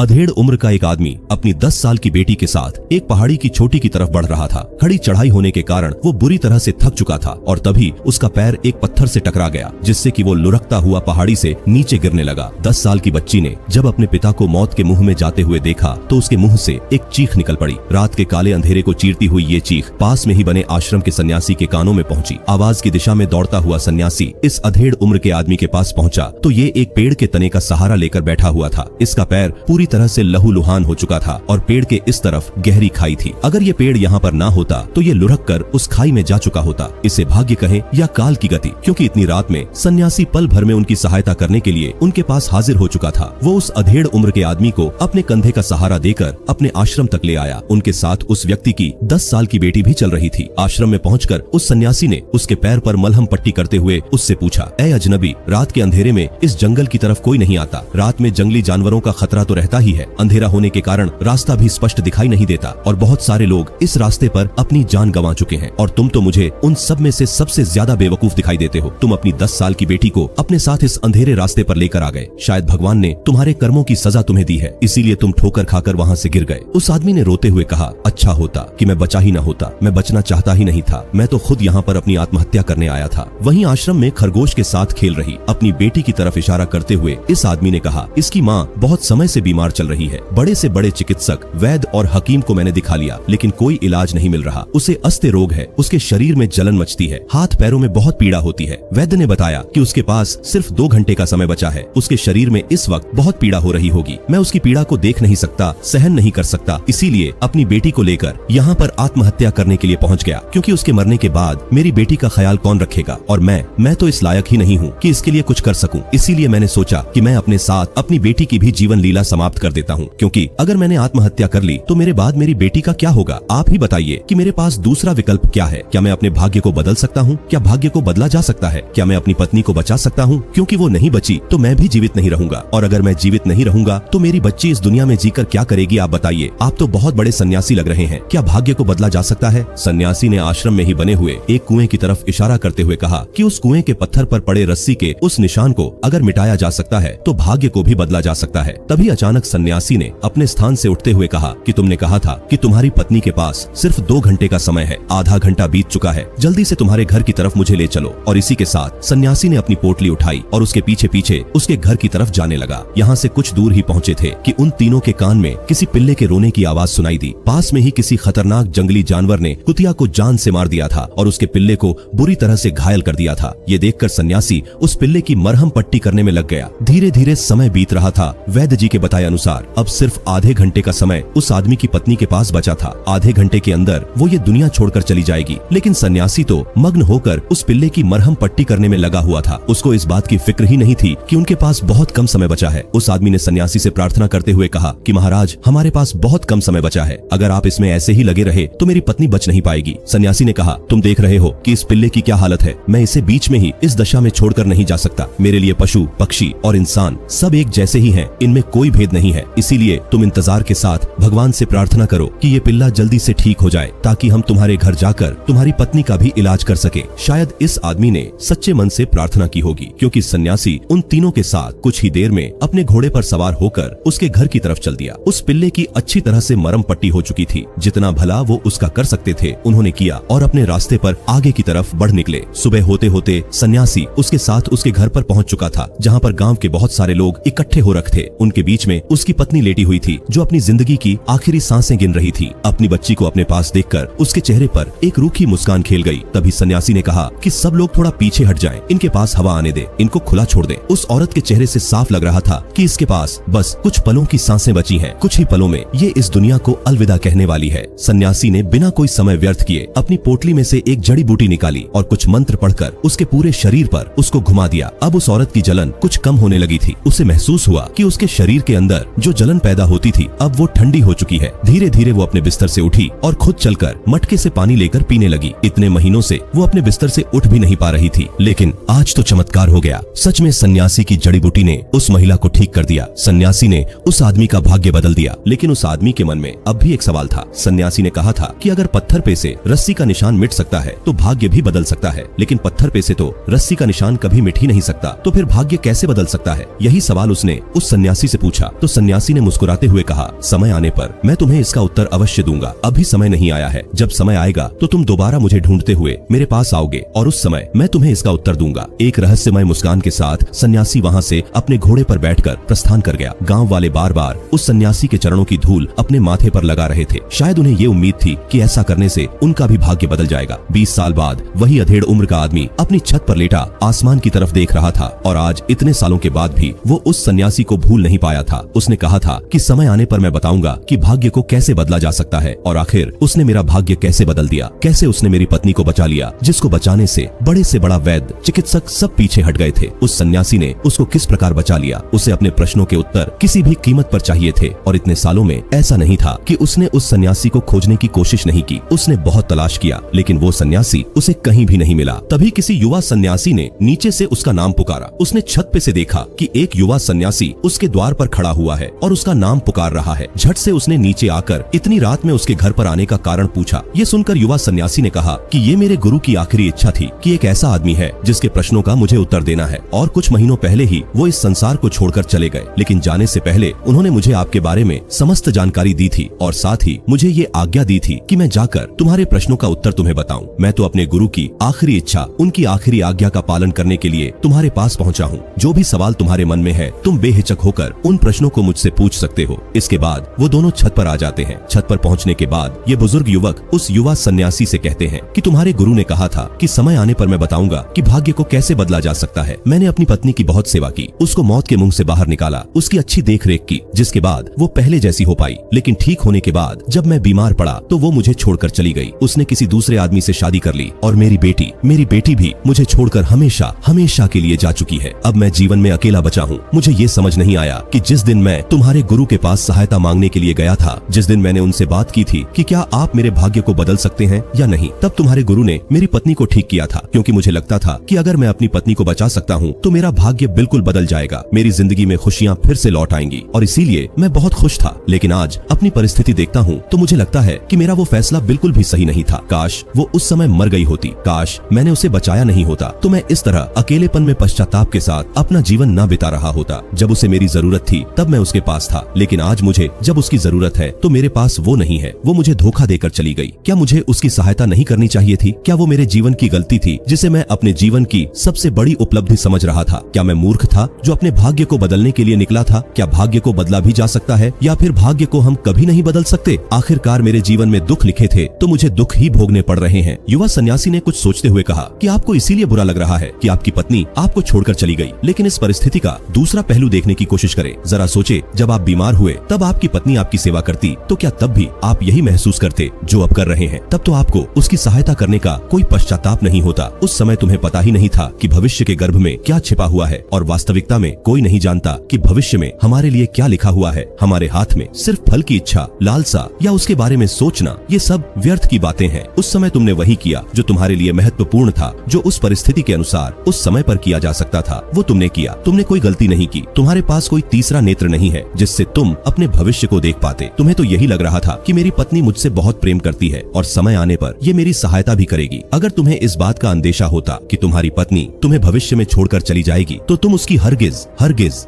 अधेड़ उम्र का एक आदमी अपनी 10 साल की बेटी के साथ एक पहाड़ी की चोटी की तरफ बढ़ रहा था। खड़ी चढ़ाई होने के कारण वो बुरी तरह से थक चुका था और तभी उसका पैर एक पत्थर से टकरा गया, जिससे कि वो लुढ़कता हुआ पहाड़ी से नीचे गिरने लगा। 10 साल की बच्ची ने जब अपने पिता को मौत के मुंह में जाते हुए देखा तो उसके मुंह से एक चीख निकल पड़ी। रात के काले अंधेरे को चीरती हुई ये चीख पास में ही बने आश्रम के सन्यासी के कानों में पहुंची। आवाज की दिशा में दौड़ता हुआ सन्यासी इस अधेड़ उम्र के आदमी के पास पहुंचा तो ये एक पेड़ के तने का सहारा लेकर बैठा हुआ था। इसका पैर पूरी तरह से लहूलुहान हो चुका था और पेड़ के इस तरफ गहरी खाई थी। अगर ये पेड़ यहाँ पर ना होता तो ये लुढ़क कर उस खाई में जा चुका होता। इसे भाग्य कहें या काल की गति, क्योंकि इतनी रात में सन्यासी पल भर में उनकी सहायता करने के लिए उनके पास हाजिर हो चुका था। वो उस अधेड़ उम्र के आदमी को अपने कंधे का सहारा देकर अपने आश्रम तक ले आया। उनके साथ उस व्यक्ति की 10 साल की बेटी भी चल रही थी। आश्रम में पहुंचकर उस सन्यासी ने उसके पैर पर मलहम पट्टी करते हुए उससे पूछा, ऐ अजनबी, रात के अंधेरे में इस जंगल की तरफ कोई नहीं आता। रात में जंगली जानवरों का खतरा तो रहता ही है। अंधेरा होने के कारण रास्ता भी स्पष्ट दिखाई नहीं देता और बहुत सारे लोग इस रास्ते पर अपनी जान गंवा चुके हैं और तुम तो मुझे उन सब में से सबसे ज्यादा बेवकूफ दिखाई देते हो। तुम अपनी 10 साल की बेटी को अपने साथ इस अंधेरे रास्ते पर लेकर आ गए। शायद भगवान ने तुम्हारे कर्मों की सजा तुम्हें दी है, इसीलिए तुम ठोकर खाकर वहाँ से गिर गए। उस आदमी ने रोते हुए कहा, अच्छा होता कि मैं बचा ही न होता। मैं बचना चाहता ही नहीं था। मैं तो खुद यहाँ पर अपनी आत्महत्या करने आया था। वहीं आश्रम में खरगोश के साथ खेल रही अपनी बेटी की तरफ इशारा करते हुए इस आदमी ने कहा, इसकी माँ बहुत समय से बीमार चल रही है। बड़े से बड़े चिकित्सक, वैद्य और हकीम को मैंने दिखा लिया, लेकिन कोई इलाज नहीं मिल रहा। उसे अस्थे रोग है। उसके शरीर में जलन मचती है, हाथ पैरों में बहुत पीड़ा होती है। वैद्य ने बताया कि उसके पास सिर्फ 2 घंटे का समय बचा है। उसके शरीर में इस वक्त बहुत पीड़ा हो रही होगी। मैं उसकी पीड़ा को देख नहीं सकता, सहन नहीं कर सकता, इसीलिए अपनी बेटी को लेकर यहाँ पर आत्महत्या करने के लिए पहुँच गया, क्योंकि उसके मरने के बाद मेरी बेटी का ख्याल कौन रखेगा और मैं तो इस लायक ही नहीं हूँ कि इसके लिए कुछ कर सकूं। इसीलिए मैंने सोचा कि मैं अपने साथ अपनी बेटी की भी जीवन लीला समाप्त कर देता हूँ, क्योंकि अगर मैंने आत्महत्या कर ली तो मेरे बाद मेरी बेटी का क्या होगा। आप ही बताइए कि मेरे पास दूसरा विकल्प क्या है। क्या मैं अपने भाग्य को बदल सकता हूँ? क्या भाग्य को बदला जा सकता है? क्या मैं अपनी पत्नी को बचा सकता हूँ? क्योंकि वो नहीं बची तो मैं भी जीवित नहीं रहूंगा, और अगर मैं जीवित नहीं रहूंगा तो मेरी बच्ची इस दुनिया में जीकर क्या करेगी। आप बताइए। आप तो बहुत बड़े सन्यासी लग रहे हैं। क्या भाग्य को बदला जा सकता है? सन्यासी ने आश्रम में ही बने हुए एक कुएं की तरफ इशारा करते हुए कहा कि उस कुएं के पत्थर पर पड़े रस्सी के उस निशान को अगर मिटाया जा सकता है तो भाग्य को भी बदला जा सकता है। तभी अचानक सन्यासी ने अपने स्थान से उठते हुए कहा कि तुमने कहा था कि तुम्हारी पत्नी के पास सिर्फ 2 घंटे का समय है। आधा घंटा बीत चुका है। जल्दी से तुम्हारे घर की तरफ मुझे ले चलो। और इसी के साथ सन्यासी ने अपनी पोटली उठाई और उसके पीछे पीछे उसके घर की तरफ जाने लगा। यहाँ से कुछ दूर ही पहुँचे थे कि उन तीनों के कान में किसी पिल्ले के रोने की आवाज सुनाई दी। पास में ही किसी खतरनाक जंगली जानवर ने कुतिया को जान से मार दिया था और उसके पिल्ले को बुरी तरह से घायल कर दिया था। ये देखकर सन्यासी उस पिल्ले की मरहम पट्टी करने में लग गया। धीरे धीरे समय बीत रहा था। वैद्य जी के बताए अनुसार अब सिर्फ आधे घंटे का समय उस आदमी की पत्नी के पास बचा था। आधे घंटे के अंदर वो ये दुनिया छोड़कर चली जाएगी, लेकिन सन्यासी तो मग्न होकर उस पिल्ले की मरहम पट्टी करने में लगा हुआ था। उसको इस बात की फिक्र ही नहीं थी कि उनके पास बहुत कम समय बचा है। उस आदमी ने सन्यासी से प्रार्थना करते हुए कहा कि महाराज, हमारे पास बहुत कम समय बचा है। अगर आप इसमें ऐसे ही लगे रहे तो मेरी पत्नी बच नहीं पाएगी। सन्यासी ने कहा, तुम देख रहे हो कि इस पिल्ले की क्या हालत है। मैं इसे बीच में ही इस दशा में छोड़कर नहीं जा सकता। मेरे लिए पशु, पक्षी और इंसान सब एक जैसे ही हैं। इनमें कोई भेद नहीं है। इसीलिए तुम इंतजार के साथ भगवान से प्रार्थना करो कि ये पिल्ला जल्दी से ठीक हो जाए, ताकि हम तुम्हारे घर जाकर तुम्हारी पत्नी का भी इलाज कर सके। शायद इस आदमी ने सच्चे मन से प्रार्थना की होगी, क्योंकि सन्यासी उन तीनों के साथ कुछ ही देर में अपने घोड़े पर सवार होकर उसके घर की तरफ चल दिया। उस पिल्ले की अच्छी तरह से मरहम पट्टी हो चुकी थी। जितना भला वो उसका कर सकते थे उन्होंने किया और अपने रास्ते पर आगे की तरफ बढ़ निकले। सुबह होते होते सन्यासी उसके साथ उसके घर पर पहुंच चुका था, जहां पर गांव के बहुत सारे लोग इकट्ठे हो रखे थे। उनके बीच में उसकी पत्नी लेटी हुई थी, जो अपनी जिंदगी की आखिरी सांसें गिन रही थी। अपनी बच्ची को अपने पास देखकर उसके चेहरे पर एक रूखी मुस्कान खेल गई। तभी सन्यासी ने कहा कि सब लोग थोड़ा पीछे हट जाएं, इनके पास हवा आने दे, इनको खुला छोड़ दे। उस औरत के चेहरे से साफ लग रहा था कि इसके पास बस कुछ पलों की सांसें बची हैं। कुछ ही पलों में ये इस दुनिया को अलविदा कहने वाली है। सन्यासी ने बिना कोई समय व्यर्थ किए अपनी पोटली में से एक जड़ी बूटी निकाली और कुछ मंत्र पढ़कर उसके पूरे शरीर पर उसको घुमा दिया। अब उस औरत की जलन कुछ कम होने लगी थी। उसे महसूस हुआ कि उसके शरीर के अंदर जो जलन पैदा होती थी अब वो ठंडी हो चुकी है। धीरे धीरे वो अपने बिस्तर से उठी और खुद चलकर मटके से पानी लेकर पीने लगी। इतने महीनों से वो अपने बिस्तर से उठ भी नहीं पा रही थी, लेकिन आज तो चमत्कार हो गया। सच में सन्यासी की जड़ी बूटी ने उस महिला को ठीक कर दिया। सन्यासी ने उस आदमी का भाग्य बदल दिया। लेकिन उस आदमी के मन में अब भी एक सवाल था। सन्यासी ने कहा था कि अगर पत्थर पे से रस्सी का निशान मिट सकता है तो भाग्य भी बदल सकता है, लेकिन पत्थर पे से तो रस्सी का निशान कभी मिट ही नहीं सकता, तो फिर भाग्य कैसे बदल सकता है? यही सवाल उसने उस सन्यासी से पूछा। तो सन्यासी ने मुस्कुराते हुए कहा, समय आने पर मैं तुम्हें इसका उत्तर अवश्य दूंगा। अभी समय नहीं आया है। जब समय आएगा तो तुम दोबारा मुझे ढूंढते हुए मेरे पास आओगे और उस समय मैं तुम्हें इसका उत्तर दूंगा। एक रहस्यमय मुस्कान के साथ सन्यासी वहाँ से अपने घोड़े पर बैठकर प्रस्थान कर गया। गाँव वाले बार बार उस सन्यासी के चरणों की धूल अपने माथे पर लगा रहे थे। शायद उन्हें ये उम्मीद थी कि ऐसा करने से उनका भी भाग्य बदल जाएगा। 20 साल बाद वही अधेड़ उम्र का आदमी अपनी छत पर लेटा आसमान की तरफ देख रहा था और आज इतने सालों के बाद भी वो उस सन्यासी को भूल नहीं पाया था। उसने कहा था कि समय आने पर मैं बताऊंगा कि भाग्य को कैसे बदला जा सकता है, और आखिर उसने मेरा भाग्य कैसे बदल दिया। कैसे उसने मेरी पत्नी को बचा लिया, जिसको बचाने से बड़ा वैद्य, चिकित्सक सब पीछे हट गए थे। उस सन्यासी ने उसको किस प्रकार बचा लिया। उसे अपने प्रश्नों के उत्तर किसी भी कीमत पर चाहिए थे, और इतने सालों में ऐसा नहीं था कि उसने उस सन्यासी को खोजने की कोशिश नहीं की। उसने बहुत तलाश किया, लेकिन वो सन्यासी उसे कहीं भी नहीं मिला। तभी किसी युवा सन्यासी ने नीचे से उसका नाम पुकारा। उसने छत पे से देखा कि एक युवा सन्यासी उसके द्वार पर खड़ा हुआ है और उसका नाम पुकार रहा है। झट से उसने नीचे आकर इतनी रात में उसके घर पर आने का कारण पूछा। ये सुनकर युवा सन्यासी ने कहा कि ये मेरे गुरु की आखिरी इच्छा थी कि एक ऐसा आदमी है जिसके प्रश्नों का मुझे उत्तर देना है, और कुछ महीनों पहले ही वो इस संसार को छोड़कर चले गए। लेकिन जाने से पहले उन्होंने मुझे आपके बारे में समस्त जानकारी दी थी और साथ ही मुझे ये आज्ञा दी थी कि मैं जाकर तुम्हारे प्रश्नों का उत्तर तुम्हें बताऊं। मैं तो अपने गुरु की आखिरी इच्छा, उनकी आखिरी आज्ञा का पालन करने के लिए तुम्हारे पास पहुंचा हूं। जो भी सवाल तुम्हारे मन में है तुम बेहिचक होकर उन प्रश्नों को मुझसे पूछ सकते हो। इसके बाद वो दोनों छत पर आ जाते हैं। छत पर पहुंचने के बाद ये बुजुर्ग युवक उस युवा सन्यासी से कहते हैं कि तुम्हारे गुरु ने कहा था कि समय आने पर मैं बताऊंगा कि भाग्य को कैसे बदला जा सकता है। मैंने अपनी पत्नी की बहुत सेवा की, उसको मौत के मुंह से बाहर निकाला, उसकी अच्छी देख रेख की, जिसके बाद वो पहले जैसी हो पाई। लेकिन ठीक होने के बाद जब मैं बीमार पड़ा तो वो मुझे छोड़कर चली गई। उसने किसी दूसरे आदमी से शादी कर ली और मेरी बेटी भी मुझे छोड़कर हमेशा के लिए जा चुकी है। अब मैं जीवन में अकेला बचा हूँ। मुझे ये समझ नहीं आया कि जिस दिन मैं तुम्हारे गुरु के पास सहायता मांगने के लिए गया था, जिस दिन मैंने उनसे बात की थी कि क्या आप मेरे भाग्य को बदल सकते हैं या नहीं, तब तुम्हारे गुरु ने मेरी पत्नी को ठीक किया था, क्योंकि मुझे लगता था कि अगर मैं अपनी पत्नी को बचा सकता हूँ तो मेरा भाग्य बिल्कुल बदल जाएगा, मेरी जिंदगी में खुशियाँ फिर से लौट आएंगी, और इसीलिए मैं बहुत खुश था। लेकिन आज अपनी परिस्थिति देखता हूँ तो मुझे लगता है कि मेरा वो फैसला बिल्कुल भी सही नहीं था। काश वो उस समय मर गई होती, काश मैंने उसे बचाया नहीं होता, तो मैं इस तरह अकेलेपन में पश्चाताप के साथ अपना जीवन न बिता रहा होता। जब उसे मेरी जरूरत थी तब मैं उसके पास था, लेकिन आज मुझे जब उसकी जरूरत है तो मेरे पास वो नहीं है। वो मुझे धोखा देकर चली गई। क्या मुझे उसकी सहायता नहीं करनी चाहिए थी? क्या वो मेरे जीवन की गलती थी जिसे मैं अपने जीवन की सबसे बड़ी उपलब्धि समझ रहा था? क्या मैं मूर्ख था जो अपने भाग्य को बदलने के लिए निकला था? क्या भाग्य को बदला भी जा सकता है, या फिर भाग्य को हम कभी नहीं बदल सकते? आखिरकार मेरे जीवन में दुख लिखे थे तो मुझे दुख ही भोगने पड़ रहे हैं। युवा सन्यासी ने कुछ सोचते हुए कहा कि आपको इसीलिए बुरा लग रहा है कि आपकी पत्नी आपको छोड़कर चली गई, लेकिन इस परिस्थिति का दूसरा पहलू देखने की कोशिश करें। जरा सोचे, जब आप बीमार हुए तब आपकी पत्नी आपकी सेवा करती, तो क्या तब भी आप यही महसूस करते जो अब कर रहे हैं? तब तो आपको उसकी सहायता करने का कोई पश्चाताप नहीं होता। उस समय तुम्हें पता ही नहीं था कि भविष्य के गर्भ में क्या छिपा हुआ है, और वास्तविकता में कोई नहीं जानता कि भविष्य में हमारे लिए क्या लिखा हुआ है। हमारे हाथ में सिर्फ फल की इच्छा, लालसा या उसके बारे में सोचना, ये सब व्यर्थ की बातें हैं। उस समय तुमने वही किया जो तुम्हारे लिए महत्वपूर्ण था, जो उस परिस्थिति के अनुसार उस समय पर किया जा सकता था, वो तुमने किया। तुमने कोई गलती नहीं की। तुम्हारे पास कोई तीसरा नेत्र नहीं है जिससे तुम अपने भविष्य को देख पाते। तुम्हें तो यही लग रहा था कि मेरी पत्नी मुझसे बहुत प्रेम करती है और समय आने पर ये मेरी सहायता भी करेगी। अगर तुम्हें इस बात का अंदेशा होता कि तुम्हारी पत्नी तुम्हें भविष्य में छोड़कर चली जाएगी, तो तुम उसकी हरगिज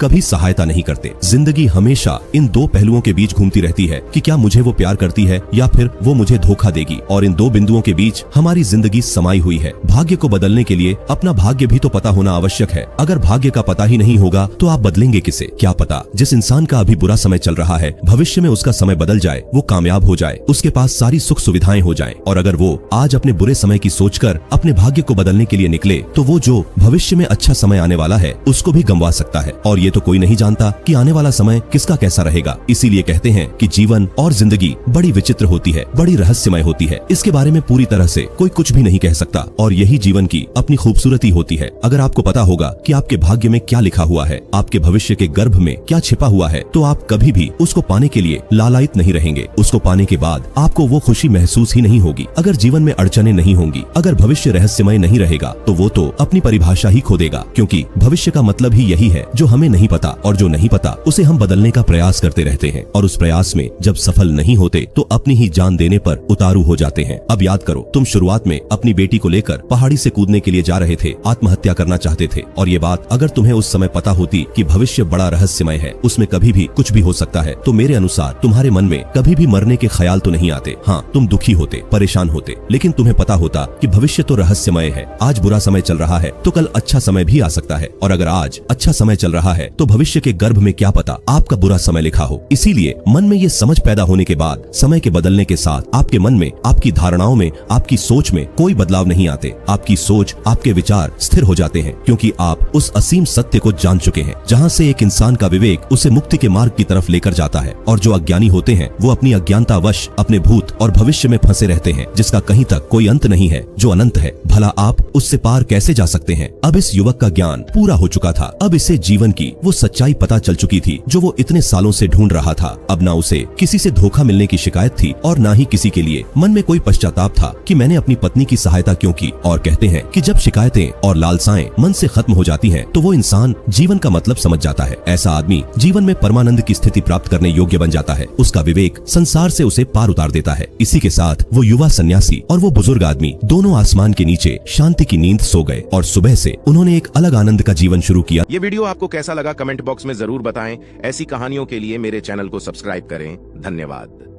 कभी सहायता नहीं करते। जिंदगी हमेशा इन दो पहलुओं के बीच घूमती रहती है कि क्या मुझे वो प्यार करती है या फिर वो मुझे धोखा देगी, और इन दो बिंदुओं के बीच हमारी जिंदगी समाई हुई है। भाग्य को बदलने के लिए अपना भाग्य भी तो पता होना आवश्यक है। अगर भाग्य का पता ही नहीं होगा तो आप बदलेंगे किसे? क्या पता जिस इंसान का अभी बुरा समय चल रहा है, भविष्य में उसका समय बदल जाए, वो कामयाब हो जाए, उसके पास सारी सुख सुविधाएं हो जाएं, और अगर वो आज अपने बुरे समय की सोचकर अपने भाग्य को बदलने के लिए निकले, तो वो जो भविष्य में अच्छा समय आने वाला है उसको भी गंवा सकता है। और ये तो कोई नहीं जानता कि आने वाला समय किसका कैसा रहेगा। इसीलिए कहते हैं कि जीवन और जिंदगी बड़ी विचित्र होती है, बड़ी रहस्यमय होती है। इसके बारे में पूरी तरह से कोई कुछ भी नहीं कह सकता, और यही जीवन की अपनी खूबसूरती होती है। अगर आपको पता होगा कि आपके भाग्य में क्या लिखा हुआ है, आपके भविष्य के गर्भ में क्या छिपा हुआ है, तो आप कभी भी उसको पाने के लिए लालायित नहीं रहेंगे। उसको पाने के बाद आपको वो खुशी महसूस ही नहीं होगी। अगर जीवन में अड़चने नहीं होंगी, अगर भविष्य रहस्यमय नहीं रहेगा, तो वो तो अपनी परिभाषा ही खो देगा, क्योंकि भविष्य का मतलब ही यही है जो हमें नहीं पता, और जो नहीं पता उसे हम बदलने का प्रयास करते रहते हैं, और उस प्रयास में जब सफल नहीं होते तो अपनी ही जान देने पर उतारू हो जाते हैं। अब याद करो, तुम शुरुआत में अपनी बेटी को लेकर पहाड़ी से कूदने के लिए जा रहे थे, आत्महत्या करना चाहते थे, और ये बात अगर तुम्हें उस समय पता होती कि भविष्य बड़ा रहस्यमय है, उसमें कभी भी कुछ भी हो सकता है, तो मेरे अनुसार तुम्हारे मन में कभी भी मरने के ख्याल तो नहीं आते। हाँ, तुम दुखी होते, परेशान होते, लेकिन तुम्हें पता होता कि भविष्य तो रहस्यमय है। आज बुरा समय चल रहा है तो कल अच्छा समय भी आ सकता है, और अगर आज अच्छा समय चल रहा है तो भविष्य के गर्भ में क्या पता आपका बुरा समय लिखा हो। इसीलिए मन में ये समझ पैदा होने के बाद समय के बदलने के साथ आपके मन में, आपकी धारणाओं में, आपकी सोच में कोई बदलाव नहीं आते। आपकी सोच, आपके विचार स्थिर हो जाते हैं, क्योंकि आप उस असीम सत्य को जान चुके हैं जहाँ से एक इंसान का विवेक उसे मुक्ति के मार्ग की तरफ लेकर जाता है। और जो अज्ञानी होते हैं वो अपनी अज्ञानतावश अपने भूत और भविष्य में फंसे रहते हैं, जिसका कहीं तक कोई अंत नहीं है, जो अनंत है। भला आप उससे पार कैसे जा सकते हैं? अब इस युवक का ज्ञान पूरा हो चुका था। अब इसे जीवन की वो सच्चाई पता चल चुकी थी जो वो इतने सालों से ढूंढ रहा था। अब ना उसे किसी से धोखा मिलने की शिकायत थी और ना ही किसी के लिए मन में कोई पश्चाताप था कि मैंने अपनी पत्नी की सहायता क्यों की। और कहते हैं कि जब शिकायतें और लालसाएं मन से खत्म हो जाती हैं, तो वो इंसान जीवन का मतलब समझ जाता है। ऐसा आदमी जीवन में परमानंद की स्थिति प्राप्त करने योग्य बन जाता है। उसका विवेक संसार से उसे पार उतार देता है। इसी के साथ वो युवा सन्यासी और वो बुजुर्ग आदमी दोनों आसमान के नीचे शांति की नींद सो गए और सुबह से उन्होंने एक अलग आनंद का जीवन शुरू किया। ये वीडियो आपको कैसा लगा कमेंट बॉक्स में जरूर बताएं। ऐसी कहानियों के लिए मेरे चैनल को सब्सक्राइब करें। धन्यवाद।